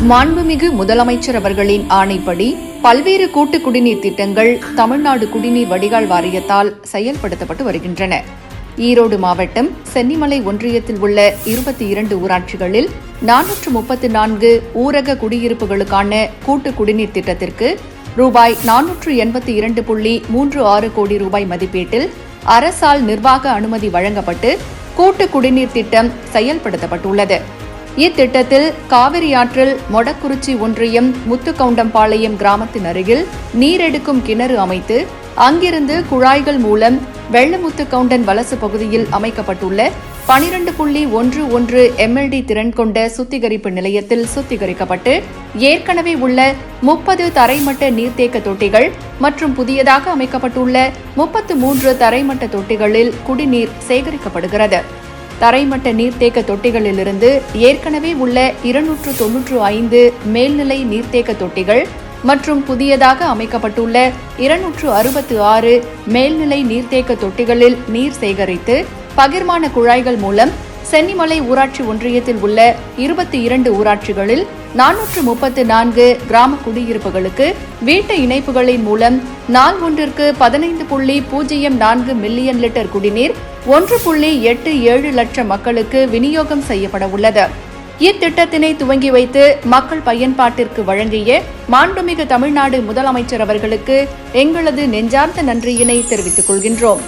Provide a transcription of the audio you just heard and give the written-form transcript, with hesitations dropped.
மாண்புமிகு முதலமைச்சர் அவர்களின் ஆணைப்படி பல்வேறு கூட்டு குடிநீர் திட்டங்கள் தமிழ்நாடு குடிநீர் வடிகால் வாரியத்தால் செயல்படுத்தப்பட்டு வருகின்றன. ஈரோடு மாவட்டம் சென்னிமலை ஒன்றியத்தில் உள்ள 22 ஊராட்சிகளில் 434 ஊரக குடியிருப்புகளுக்கான கூட்டு குடிநீர் திட்டத்திற்கு ரூபாய் 482.36 கோடி ரூபாய் மதிப்பீட்டில் அரசால் நிர்வாக அனுமதி வழங்கப்பட்டு கூட்டு குடிநீர் திட்டம் செயல்படுத்தப்பட்டுள்ளது. இத்திட்டத்தில் காவிரி ஆற்றில் மொடக்குறிச்சி ஒன்றியம் முத்துக்கவுண்டம்பாளையம் கிராமத்தின் அருகில் நீரெடுக்கும் கிணறு அமைத்து அங்கிருந்து குழாய்கள் மூலம் வெள்ளமுத்துக்கவுண்டன் வலசு பகுதியில் அமைக்கப்பட்டுள்ள 12.11 MLD திறன் கொண்ட சுத்திகரிப்பு நிலையத்தில் சுத்திகரிக்கப்பட்டு ஏற்கனவே உள்ள 30 தரைமட்ட நீர்த்தேக்க தொட்டிகள் மற்றும் புதியதாக அமைக்கப்பட்டுள்ள 33 தரைமட்ட தொட்டிகளில் குடிநீர் சேகரிக்கப்படுகிறது. தரைமட்ட நீர்த்தேக்க தொட்டிகளிலிருந்து ஏற்கனவே உள்ள 295 மேல்நிலை நீர்த்தேக்க தொட்டிகள் மற்றும் புதியதாக அமைக்கப்பட்டுள்ள 266 மேல்நிலை நீர்த்தேக்க தொட்டிகளில் நீர் சேகரித்து பகிர்மான குழாய்கள் மூலம் சென்னிமலை ஊராட்சி ஒன்றியத்தில் உள்ள 22 ஊராட்சிகளில் 434 கிராம குடியிருப்புகளுக்கு வீட்டு இணைப்புகளின் மூலம் நாள் ஒன்றிற்கு 15.04 மில்லியன் லிட்டர் குடிநீர் 1.87 லட்சம் மக்களுக்கு விநியோகம் செய்யப்பட உள்ளது. இத்திட்டத்தினை துவங்கி வைத்து மக்கள் பயன்பாட்டிற்கு வழங்கிய மாண்புமிகு தமிழ்நாடு முதலமைச்சர் அவர்களுக்கு எங்களது நெஞ்சார்ந்த நன்றியினை தெரிவித்துக் கொள்கின்றோம்.